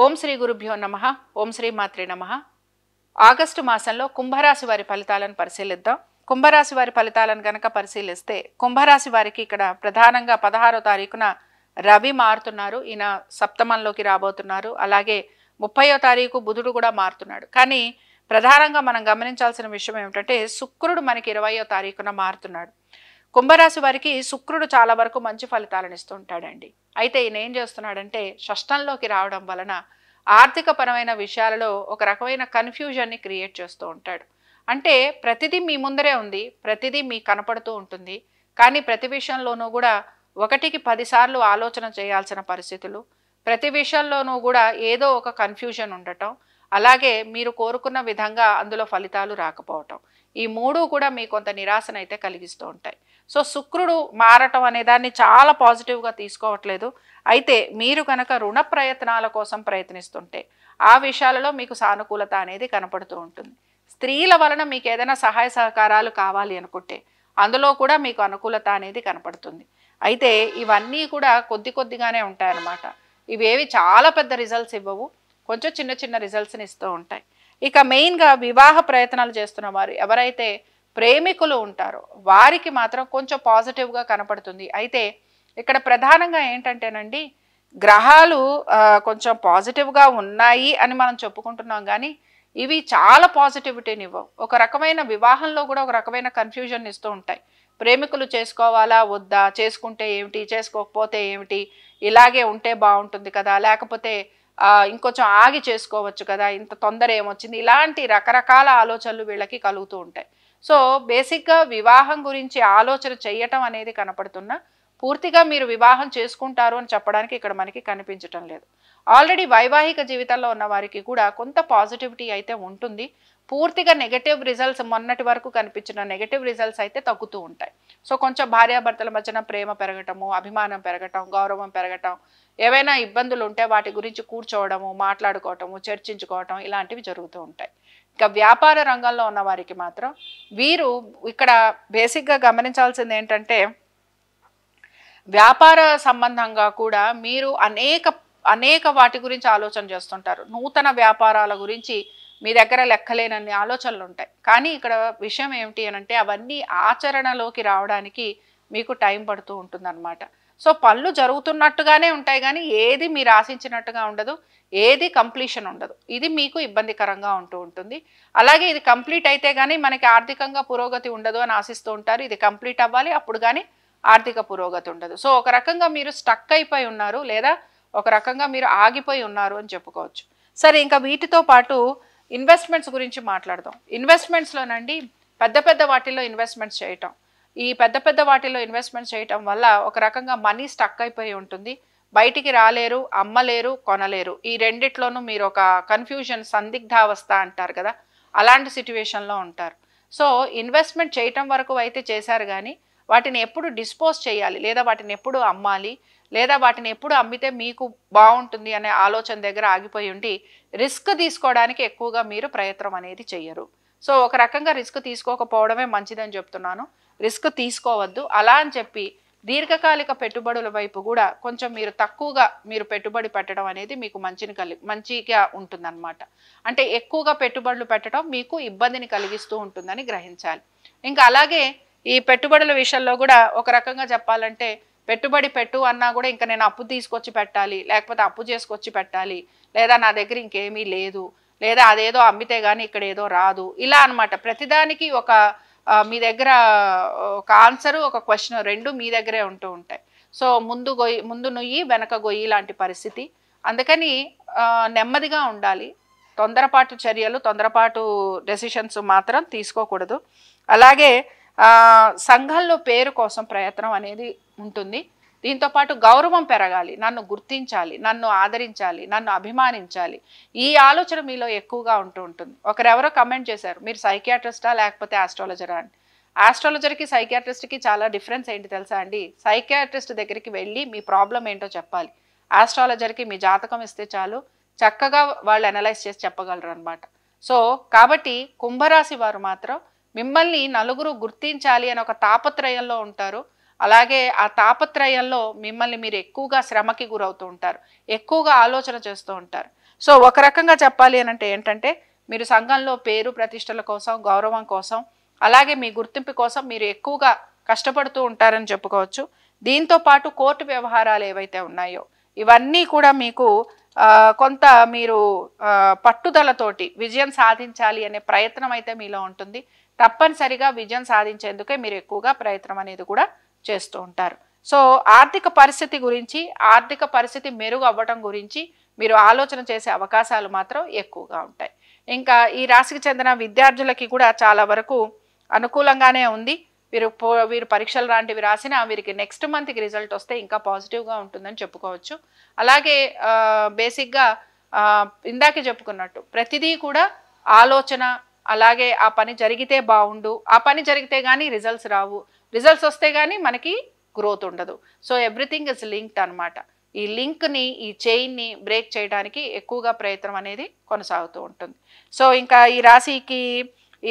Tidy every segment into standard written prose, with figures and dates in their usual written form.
ఓం శ్రీ గురుభ్యో నమః. ఓం శ్రీ మాత్రే నమః. ఆగస్టు మాసంలో కుంభరాశి వారి ఫలితాలను పరిశీలిద్దాం. కుంభరాశి వారి ఫలితాలను గనక పరిశీలిస్తే కుంభరాశి వారికి ఇక్కడ ప్రధానంగా 16వ తారీఖున రవి మారుతున్నారు. ఈయన సప్తమంలోకి రాబోతున్నారు. అలాగే 30వ తారీఖు బుధుడు కూడా మారుతున్నాడు. కానీ ప్రధానంగా మనం గమనించాల్సిన విషయం ఏమిటంటే శుక్రుడు మనకి 20వ తారీఖున మారుతున్నాడు. కుంభరాశి వారికి శుక్రుడు చాలా వరకు మంచి ఫలితాలను ఇస్తుంటాడండి. అయితే ఈయన ఏం చేస్తున్నాడంటే షష్టంలోకి రావడం వలన ఆర్థిక పరమైన విషయాలలో ఒక రకమైన కన్ఫ్యూజన్ని క్రియేట్ చేస్తూ ఉంటాడు. అంటే ప్రతిదీ మీ ముందరే ఉంది, ప్రతిదీ మీకు కనపడుతూ ఉంటుంది. కానీ ప్రతి విషయంలోనూ కూడా 1కి 10 సార్లు ఆలోచన చేయాల్సిన పరిస్థితులు, ప్రతి విషయంలోనూ కూడా ఏదో ఒక కన్ఫ్యూజన్ ఉండటం, అలాగే మీరు కోరుకున్న విధంగా అందులో ఫలితాలు రాకపోవటం, ఈ మూడు కూడా మీకు కొంత నిరాశనైతే కలిగిస్తూ ఉంటాయి. సో శుక్రుడు మారటం అనే దాన్ని చాలా పాజిటివ్గా తీసుకోవట్లేదు. అయితే మీరు కనుక రుణ ప్రయత్నాల కోసం ప్రయత్నిస్తుంటే ఆ విషయాలలో మీకు సానుకూలత అనేది కనపడుతూ ఉంటుంది. స్త్రీల వలన మీకు ఏదైనా సహాయ సహకారాలు కావాలి అనుకుంటే అందులో కూడా మీకు అనుకూలత అనేది కనపడుతుంది. అయితే ఇవన్నీ కూడా కొద్దిగానే ఉంటాయన్నమాట. ఇవేవి చాలా పెద్ద రిజల్ట్స్ ఇవ్వవు, కొంచెం చిన్న చిన్న రిజల్ట్స్ని ఇస్తూ ఉంటాయి. ఇక మెయిన్గా వివాహ ప్రయత్నాలు చేస్తున్న వారు ఎవరైతే ప్రేమికులు ఉంటారో వారికి మాత్రం కొంచెం పాజిటివ్గా కనపడుతుంది. అయితే ఇక్కడ ప్రధానంగా ఏంటంటేనండి గ్రహాలు కొంచెం పాజిటివ్గా ఉన్నాయి అని మనం చెప్పుకుంటున్నాం, కానీ ఇవి చాలా పాజిటివిటీని ఇవ్వవు. ఒక రకమైన వివాహంలో కూడా ఒక రకమైన కన్ఫ్యూజన్ ఇస్తూ ఉంటాయి. ప్రేమికులు చేసుకోవాలా వద్దా, చేసుకుంటే ఏమిటి, చేసుకోకపోతే ఏమిటి, ఇలాగే ఉంటే బాగుంటుంది కదా, లేకపోతే ఇంకొంచెం ఆగి చేసుకోవచ్చు కదా, ఇంత తొందర ఏమొచ్చింది, ఇలాంటి రకరకాల ఆలోచనలు వీళ్ళకి కలుగుతూ ఉంటాయి. సో బేసిక్గా వివాహం గురించి ఆలోచన చేయటం అనేది కనపడుతున్నా పూర్తిగా మీరు వివాహం చేసుకుంటారు అని చెప్పడానికి ఇక్కడ మనకి కనిపించటం లేదు. ఆల్రెడీ వైవాహిక జీవితంలో ఉన్న వారికి కూడా కొంత పాజిటివిటీ అయితే ఉంటుంది. పూర్తిగా నెగటివ్ రిజల్ట్స్ మొన్నటి వరకు కనిపించిన నెగటివ్ రిజల్ట్స్ అయితే తగ్గుతూ ఉంటాయి. సో కొంచెం భార్యాభర్తల మధ్యన ప్రేమ పెరగటము, అభిమానం పెరగటం, గౌరవం పెరగటం, ఏవైనా ఇబ్బందులు ఉంటే వాటి గురించి కూర్చోవడము, మాట్లాడుకోవటము, చర్చించుకోవటం ఇలాంటివి జరుగుతూ ఉంటాయి. ఇక వ్యాపార రంగంలో ఉన్న వారికి మాత్రం వీరు ఇక్కడ బేసిక్గా గమనించాల్సింది ఏంటంటే వ్యాపార సంబంధంగా కూడా మీరు అనేక వాటి గురించి ఆలోచన చేస్తుంటారు. నూతన వ్యాపారాల గురించి మీ దగ్గర లెక్కలేనన్ని ఆలోచనలు ఉంటాయి. కానీ ఇక్కడ విషయం ఏమిటి అనంటే అవన్నీ ఆచరణలోకి రావడానికి మీకు టైం పడుతూ ఉంటుందన్నమాట. సో పనులు జరుగుతున్నట్టుగానే ఉంటాయి, కానీ ఏది మీరు ఆశించినట్టుగా ఉండదు, ఏది కంప్లీషన్ ఉండదు. ఇది మీకు ఇబ్బందికరంగా ఉంటూ ఉంటుంది. అలాగే ఇది కంప్లీట్ అయితే కానీ మనకి ఆర్థికంగా పురోగతి ఉండదు అని ఆశిస్తూ ఉంటారు. ఇది కంప్లీట్ అవ్వాలి, అప్పుడు కానీ ఆర్థిక పురోగతి ఉండదు. సో ఒక రకంగా మీరు స్టక్ అయిపోయి ఉన్నారు, లేదా ఒక రకంగా మీరు ఆగిపోయి ఉన్నారు అని చెప్పుకోవచ్చు. సరే, ఇంకా వీటితో పాటు ఇన్వెస్ట్మెంట్స్ గురించి మాట్లాడదాం. ఇన్వెస్ట్మెంట్స్లోనండి పెద్ద వాటిల్లో ఇన్వెస్ట్మెంట్స్ చేయటం, ఈ పెద్ద వాటిల్లో ఇన్వెస్ట్మెంట్స్ చేయటం వల్ల ఒక రకంగా మనీ స్టక్ అయిపోయి ఉంటుంది. బయటికి రాలేరు, అమ్మలేరు, కొనలేరు. ఈ రెండిట్లోనూ మీరు ఒక కన్ఫ్యూజన్, సందిగ్ధావస్థ అంటారు కదా, అలాంటి సిట్యువేషన్లో ఉంటారు. సో ఇన్వెస్ట్మెంట్ చేయటం వరకు అయితే చేశారు, కానీ వాటిని ఎప్పుడు డిస్పోజ్ చేయాలి, లేదా వాటిని ఎప్పుడు అమ్మాలి, లేదా వాటిని ఎప్పుడు అమ్మితే మీకు బాగుంటుంది అనే ఆలోచన దగ్గర ఆగిపోయి ఉండి రిస్క్ తీసుకోవడానికి ఎక్కువగా మీరు ప్రయత్నం అనేది చెయ్యరు. సో ఒక రకంగా రిస్క్ తీసుకోకపోవడమే మంచిదని చెప్తున్నాను. రిస్క్ తీసుకోవద్దు. అలా అని చెప్పి దీర్ఘకాలిక పెట్టుబడుల వైపు కూడా కొంచెం మీరు తక్కువగా మీరు పెట్టుబడి పెట్టడం అనేది మీకు మంచిగా ఉంటుందన్నమాట. అంటే ఎక్కువగా పెట్టుబడులు పెట్టడం మీకు ఇబ్బందిని కలిగిస్తూ ఉంటుందని గ్రహించాలి. ఇంకా అలాగే ఈ పెట్టుబడుల విషయంలో కూడా ఒక రకంగా చెప్పాలంటే పెట్టుబడి పెట్టు అన్నా కూడా ఇంకా నేను అప్పు తీసుకొచ్చి పెట్టాలి, లేకపోతే అప్పు చేసుకొచ్చి పెట్టాలి, లేదా నా దగ్గర ఇంకేమీ లేదు, లేదా అదేదో అమ్మితే కానీ ఇక్కడ ఏదో రాదు, ఇలా అనమాట. ప్రతిదానికి ఒక మీ దగ్గర ఒక ఆన్సరు, ఒక క్వశ్చన్, రెండు మీ దగ్గరే ఉంటూ ఉంటాయి. సో ముందు నొయ్యి వెనక గొయ్యి లాంటి పరిస్థితి. అందుకని నెమ్మదిగా ఉండాలి. తొందరపాటు చర్యలు, తొందరపాటు డెసిషన్స్ మాత్రం తీసుకోకూడదు. అలాగే సంఘంలో పేరు కోసం ప్రయత్నం అనేది ఉంటుంది. దీంతోపాటు గౌరవం పెరగాలి, నన్ను గుర్తించాలి, నన్ను ఆదరించాలి, నన్ను అభిమానించాలి, ఈ ఆలోచన మీలో ఎక్కువగా ఉంటూ ఉంటుంది. ఒకరెవరో కమెంట్ చేశారు, మీరు సైకియాట్రిస్టా లేకపోతే ఆస్ట్రాలజరా అని. ఆస్ట్రాలజర్కి సైకియాట్రిస్ట్కి చాలా డిఫరెన్స్ ఏంటి తెలుసా అండి? సైకియాట్రిస్ట్ దగ్గరికి వెళ్ళి మీ ప్రాబ్లం ఏంటో చెప్పాలి. ఆస్ట్రాలజర్కి మీ జాతకం ఇస్తే చాలు, చక్కగా వాళ్ళు అనలైజ్ చేసి చెప్పగలరు అనమాట. సో కాబట్టి కుంభరాశి వారు మాత్రం మిమ్మల్ని నలుగురు గుర్తించాలి అని ఒక తాపత్రయంలో ఉంటారు. అలాగే ఆ తాపత్రయంలో మిమ్మల్ని మీరు ఎక్కువగా శ్రమకి గురవుతూ ఉంటారు, ఎక్కువగా ఆలోచన చేస్తూ ఉంటారు. సో ఒక రకంగా చెప్పాలి అని అంటే ఏంటంటే మీరు సంఘంలో పేరు ప్రతిష్టల కోసం, గౌరవం కోసం, అలాగే మీ గుర్తింపు కోసం మీరు ఎక్కువగా కష్టపడుతూ ఉంటారని చెప్పుకోవచ్చు. దీంతో పాటు కోర్టు వ్యవహారాలు ఏవైతే ఉన్నాయో ఇవన్నీ కూడా మీకు కొంత మీరు పట్టుదలతోటి విజయం సాధించాలి అనే ప్రయత్నం అయితే మీలో ఉంటుంది. తప్పనిసరిగా విజయం సాధించేందుకే మీరు ఎక్కువగా ప్రయత్నం అనేది కూడా చేస్తూ ఉంటారు. సో ఆర్థిక పరిస్థితి గురించి, ఆర్థిక పరిస్థితి మెరుగు అవ్వటం గురించి మీరు ఆలోచన చేసే అవకాశాలు మాత్రం ఎక్కువగా ఉంటాయి. ఇంకా ఈ రాశికి చెందిన విద్యార్థులకి కూడా చాలా వరకు అనుకూలంగానే ఉంది. వీరు పరీక్షలు లాంటివి రాసినా వీరికి నెక్స్ట్ మంత్కి రిజల్ట్ వస్తే ఇంకా పాజిటివ్గా ఉంటుందని చెప్పుకోవచ్చు. అలాగే బేసిక్గా ఇందాకే చెప్పుకున్నట్టు ప్రతిదీ కూడా ఆలోచన, అలాగే ఆ పని జరిగితే బాగుండు, ఆ పని జరిగితే కానీ రిజల్ట్స్ రావు, రిజల్ట్స్ వస్తే కానీ మనకి గ్రోత్ ఉండదు. సో ఎవ్రీథింగ్ ఇస్ లింక్డ్ అనమాట. ఈ లింక్ని, ఈ చైన్ని బ్రేక్ చేయడానికి ఎక్కువగా ప్రయత్నం అనేది కొనసాగుతూ ఉంటుంది. సో ఇంకా ఈ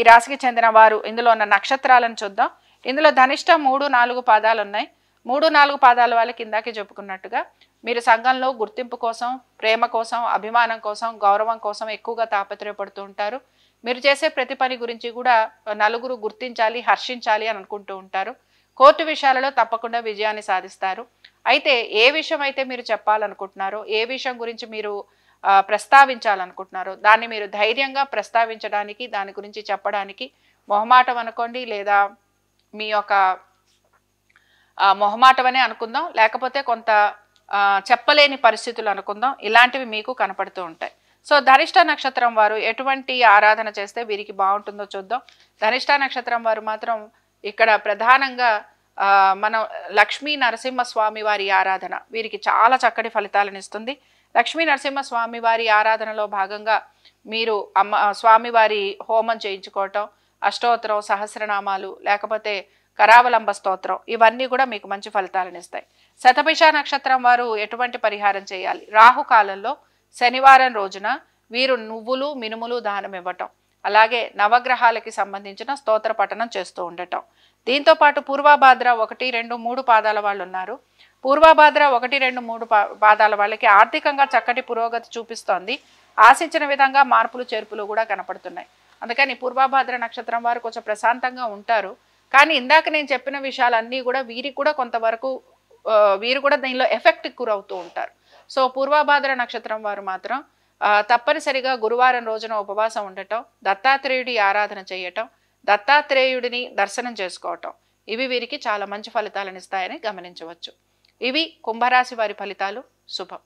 రాశికి చెందిన వారు ఇందులో ఉన్న నక్షత్రాలను చూద్దాం. ఇందులో ధనిష్ట 3, 4 పాదాలు ఉన్నాయి. 3, 4 పాదాల వాళ్ళకి ఇందాకే చెప్పుకున్నట్టుగా మీరు సంఘంలో గుర్తింపు కోసం, ప్రేమ కోసం, అభిమానం కోసం, గౌరవం కోసం ఎక్కువగా తాపత్రయపడుతూ ఉంటారు. మీరు చేసే ప్రతి పని గురించి కూడా నలుగురు గుర్తించాలి, హర్షించాలి అని అనుకుంటూ ఉంటారు. కోర్టు విషయాలలో తప్పకుండా విజయాన్ని సాధిస్తారు. అయితే ఏ విషయం అయితే మీరు చెప్పాలనుకుంటున్నారో, ఏ విషయం గురించి మీరు ప్రస్తావించాలనుకుంటున్నారో దాన్ని మీరు ధైర్యంగా ప్రస్తావించడానికి, దాని గురించి చెప్పడానికి మొహమాటం అనుకోండి, లేదా మీ యొక్క మొహమాటమనే అనుకుందాం, లేకపోతే కొంత చెప్పలేని పరిస్థితులు అనుకుందాం, ఇలాంటివి మీకు కనపడుతూ ఉంటాయి. సో ధనిష్ట నక్షత్రం వారు ఎటువంటి ఆరాధన చేస్తే వీరికి బాగుంటుందో చూద్దాం. ధనిష్ట నక్షత్రం వారు మాత్రం ఇక్కడ ప్రధానంగా మనం లక్ష్మీ నరసింహస్వామి వారి ఆరాధన వీరికి చాలా చక్కటి ఫలితాలను ఇస్తుంది. లక్ష్మీ నరసింహస్వామి వారి ఆరాధనలో భాగంగా మీరు స్వామివారి హోమం చేయించుకోవటం, అష్టోత్తరం, సహస్రనామాలు, లేకపోతే కరావలంబ స్తోత్రం, ఇవన్నీ కూడా మీకు మంచి ఫలితాలను ఇస్తాయి. శతభిష నక్షత్రం వారు ఎటువంటి పరిహారం చేయాలి? రాహుకాలంలో శనివారం రోజున వీరు నువ్వులు, మినుములు దానం ఇవ్వటం, అలాగే నవగ్రహాలకి సంబంధించిన స్తోత్ర పఠనం చేస్తూ ఉండటం. దీంతో పాటు పూర్వభాద్ర 1, 2, 3 పాదాల వాళ్ళు ఉన్నారు. పూర్వభాద్ర 1, 2, 3 పాదాల వాళ్ళకి ఆర్థికంగా చక్కటి పురోగతి చూపిస్తోంది. ఆశించిన విధంగా మార్పులు చేర్పులు కూడా కనపడుతున్నాయి. అందుకని పూర్వభాద్ర నక్షత్రం వారు కొంచెం ప్రశాంతంగా ఉంటారు. కానీ ఇందాక నేను చెప్పిన విషయాలన్నీ కూడా వీరికి కూడా కొంతవరకు వీరు కూడా దీనిలో ఎఫెక్ట్కి గురవుతూ ఉంటారు. సో పూర్వభాద్ర నక్షత్రం వారు మాత్రం తప్పనిసరిగా గురువారం రోజున ఉపవాసం ఉండటం, దత్తాత్రేయుడి ఆరాధన చేయటం, దత్తాత్రేయుడిని దర్శనం చేసుకోవటం, ఇవి వీరికి చాలా మంచి ఫలితాలను ఇస్తాయని గమనించవచ్చు. ఇవి కుంభరాశి వారి ఫలితాలు. శుభం.